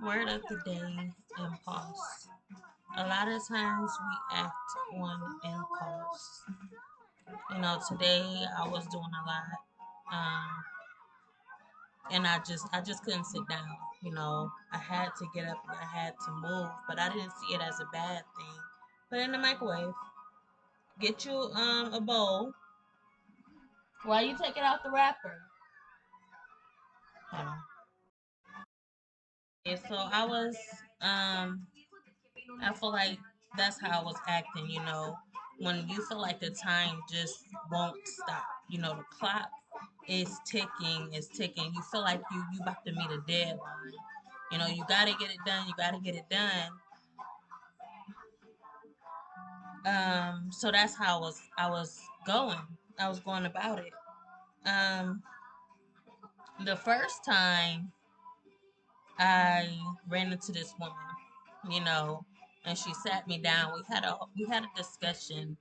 Word of the day, impulse. A lot of times we act on impulse. Today I was doing a lot, and I just couldn't sit down. I had to get up and I had to move, but I didn't see it as a bad thing. Put it in the microwave. Get you a bowl. Why you take it out the wrapper? Hold on. Yeah, so I feel like that's how I was acting, when you feel like the time just won't stop. The clock is ticking, You feel like you about to meet a deadline. You gotta get it done, you gotta get it done. So that's how I was going. I was going about it. Um, the first time I ran into this woman, you know, and she sat me down. We had a discussion,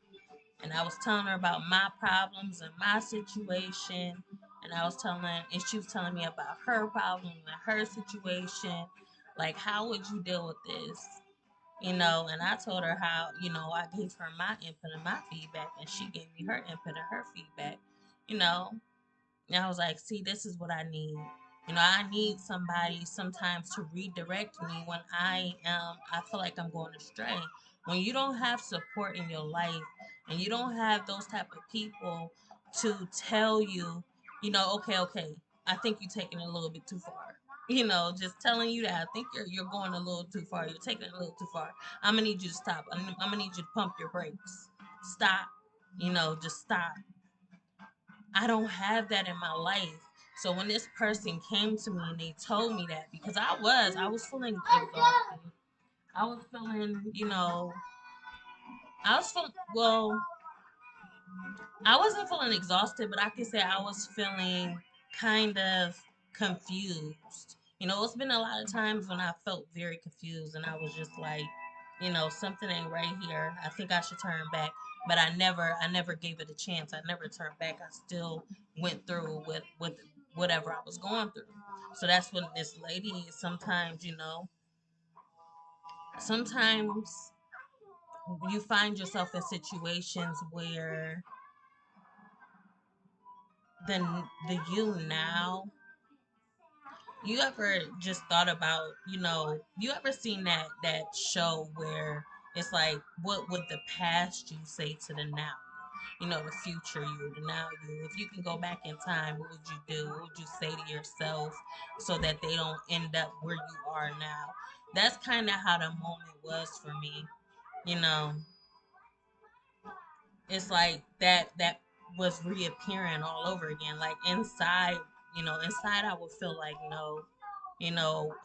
and I was telling her about my problems and my situation, and she was telling me about her problem and her situation. Like, how would you deal with this? And I told her how, I gave her my input and my feedback, and she gave me her input and her feedback, you know. And I was like, see, this is what I need. I need somebody sometimes to redirect me when I feel like I'm going astray. When you don't have support in your life and you don't have those type of people to tell you, okay, I think you're taking it a little bit too far. Just telling you that I think you're going a little too far. You're taking it a little too far. I'm gonna need you to stop. I'm gonna need you to pump your brakes. Stop. Just stop. I don't have that in my life. So when this person came to me and they told me that, because I was feeling exhausted. I was feeling, I was feeling, well, I wasn't feeling exhausted, but I could say I was feeling kind of confused. It's been a lot of times when I felt very confused and I was just like, something ain't right here. I think I should turn back. But I never gave it a chance. I never turned back. I still went through with whatever I was going through. So that's when this lady sometimes, sometimes you find yourself in situations where the you now, you ever just thought about, you ever seen that show where it's like, what would the past you say to the now the future you, the now you? If you can go back in time, what would you do? What would you say to yourself so that they don't end up where you are now? That's kind of how the moment was for me. you know it's like that was reappearing all over again, like inside. Inside I would feel like, no,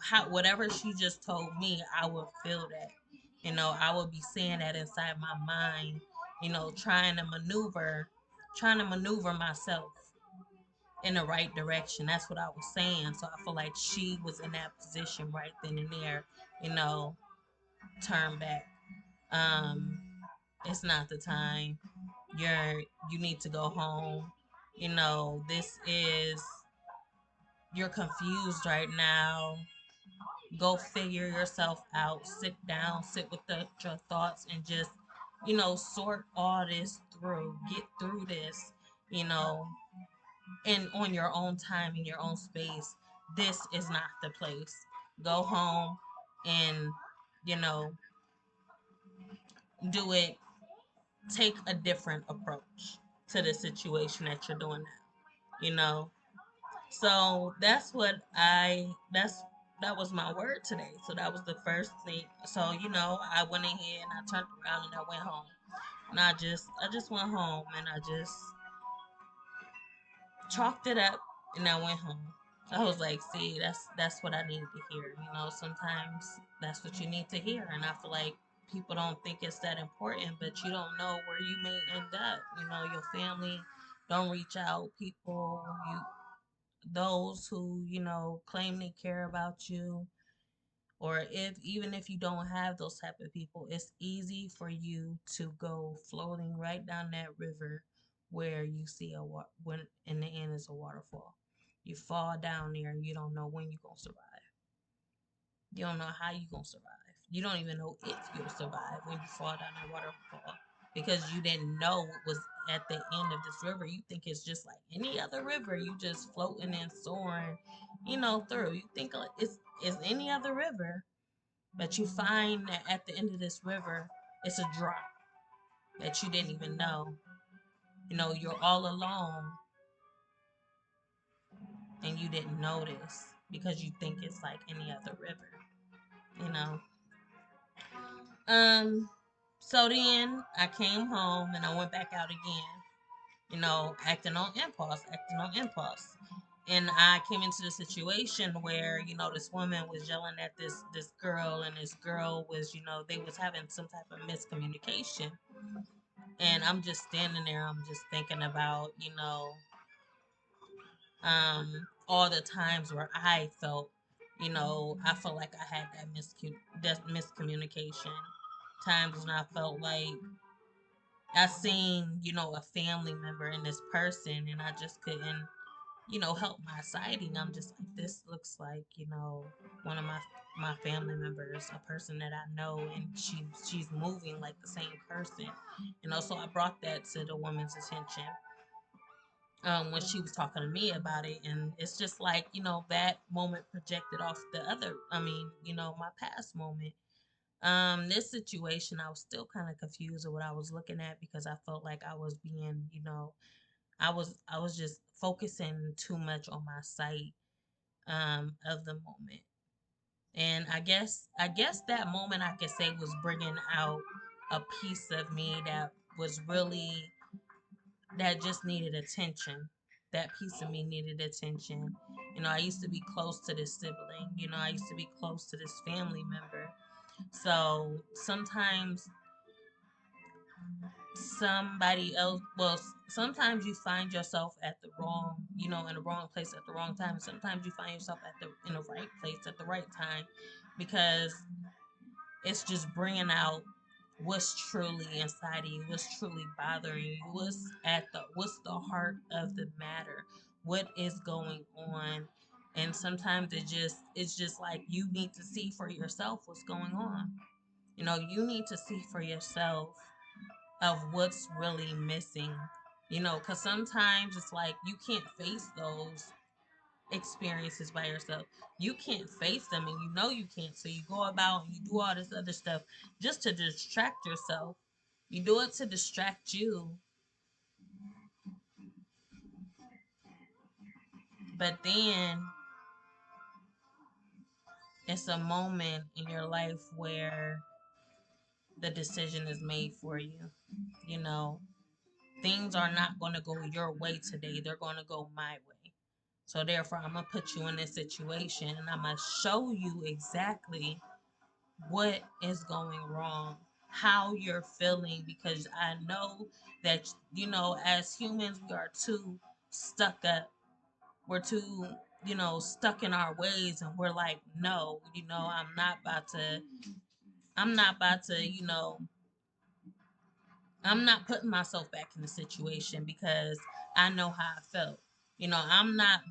how whatever she just told me, I would feel that. I would be saying that inside my mind, trying to maneuver myself in the right direction. That's what I was saying. So I feel like she was in that position right then and there. you know Turn back. um it's not the time. You need to go home. This is You're confused right now. Go figure yourself out. Sit down, sit with your thoughts, and just, sort all this through. Get through this, you know, and on your own time, in your own space. This is not the place. Go home and, you know, do it. Take a different approach to the situation that you're doing now, you know. So that was my word today. So that was the first thing. So, I went ahead and I turned around and I went home. And I just went home and I just chalked it up and I went home. I was like, see, that's what I need to hear. Sometimes that's what you need to hear. And I feel like people don't think it's that important, but you don't know where you may end up. Your family don't reach out. People, those who claim they care about you, or even if you don't have those type of people, it's easy for you to go floating right down that river where you see when in the end is a waterfall. You fall down there and you don't know when you're gonna survive. You don't know how you gonna survive. You don't even know if you'll survive when you fall down that waterfall because you didn't know what was at the end of this river. You think it's just like any other river. You just floating and soaring, through. You think it's any other river, but you find that at the end of this river, it's a drop that you didn't even know. You're all alone and you didn't notice because you think it's like any other river. You know. Um, so then I came home and I went back out again, acting on impulse. And I came into the situation where, this woman was yelling at this girl, and this girl was, they was having some type of miscommunication. And I'm just standing there, I'm just thinking about, all the times where I felt, I felt like I had that miscommunication. Times when I felt like I seen, a family member in this person, and I just couldn't, help my sighting. I'm just like, this looks like, one of my family members, a person that I know, and she's moving like the same person. So I brought that to the woman's attention when she was talking to me about it, and it's just like, that moment projected off the other. I mean, my past moment. This situation, I was still kind of confused with what I was looking at because I felt like I was being, I was just focusing too much on my sight of the moment. And I guess that moment I could say was bringing out a piece of me that was really that just needed attention. That piece of me needed attention. I used to be close to this sibling. I used to be close to this family member. So sometimes sometimes you find yourself at the wrong, in the wrong place at the wrong time. And sometimes you find yourself in the right place at the right time because it's just bringing out what's truly inside of you, what's truly bothering you, what's the heart of the matter, what is going on. And sometimes it's just like you need to see for yourself what's going on. You need to see for yourself of what's really missing. Because sometimes it's like you can't face those experiences by yourself. You can't face them, and you can't. So you go about and you do all this other stuff just to distract yourself. You do it to distract you, but then it's a moment in your life where the decision is made for you. You know, things are not going to go your way today, they're going to go my way. So therefore, I'm gonna put you in this situation and I'm gonna show you exactly what is going wrong, how you're feeling, because I know that as humans we are too stuck up. We're too, stuck in our ways, and we're like, no, I'm not about to, I'm not putting myself back in the situation because I know how I felt. I'm not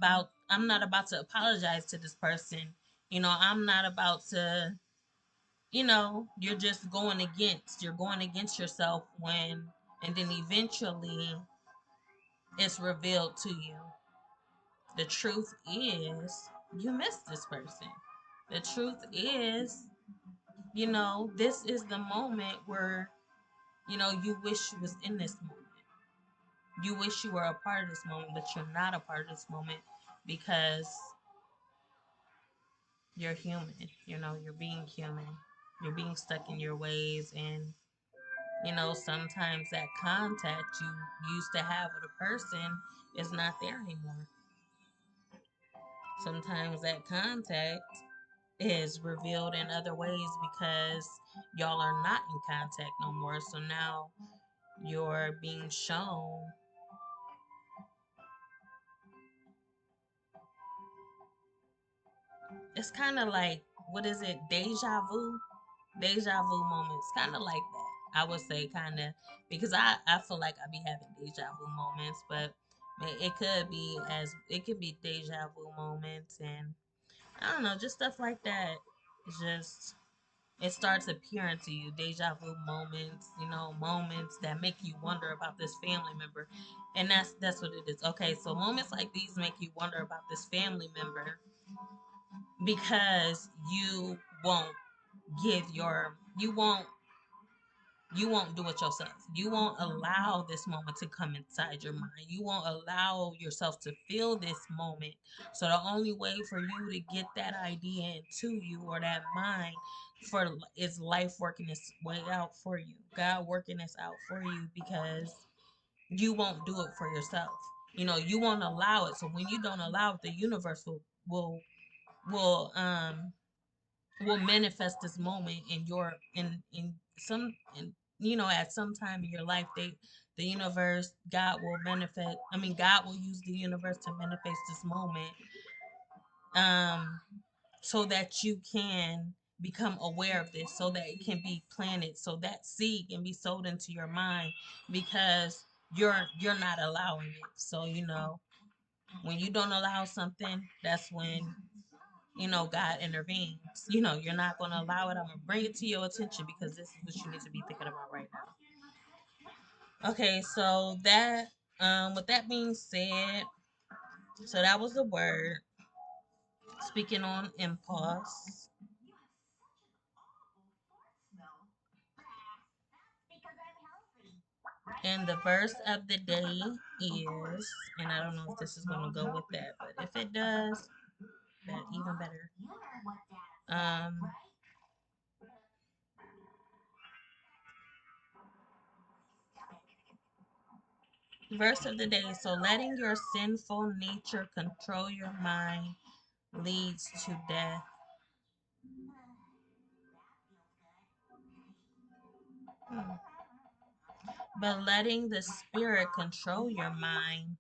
about to apologize to this person. I'm not about to, you're going against yourself and then eventually it's revealed to you. The truth is you missed this person. The truth is, this is the moment where, you wish you was in this moment. You wish you were a part of this moment, but you're not a part of this moment because you're human. You're being human. You're being stuck in your ways, and sometimes that contact you used to have with a person is not there anymore. Sometimes that contact is revealed in other ways because y'all are not in contact no more. So now you're being shown. It's kind of like, what is it? Deja vu moments, kind of like that. I would say kind of, because I feel like I be having deja vu moments, but it could be deja vu moments, and I don't know, just stuff like that. It's just, it starts appearing to you, deja vu moments, moments that make you wonder about this family member. And that's what it is. Okay, so moments like these make you wonder about this family member because give your you won't do it yourself. You won't allow this moment to come inside your mind. You won't allow yourself to feel this moment. So the only way for you to get that idea into you or that mind for is life working its way out for you. God working this out for you because you won't do it for yourself. You won't allow it. So when you don't allow it, the universe will will manifest this moment in your in some in at some time in your life. The universe, God will manifest, God will use the universe to manifest this moment, um so that you can become aware of this, so that it can be planted, so that seed can be sowed into your mind, because you're not allowing it. So when you don't allow something, that's when God intervenes. You're not going to allow it. I'm going to bring it to your attention because this is what you need to be thinking about right now. Okay, so with that being said, so that was the word, speaking on impulse. And the verse of the day is, and I don't know if this is going to go with that, but if it does, that even better. Um, Verse of the day. So letting your sinful nature control your mind leads to death. Hmm. But letting the spirit control your mind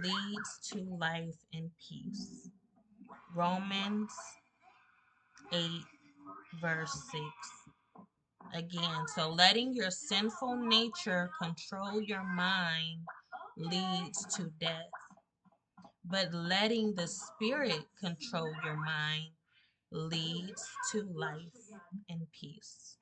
leads to life and peace. Romans 8, verse 6. Again, so letting your sinful nature control your mind leads to death. But letting the spirit control your mind leads to life and peace.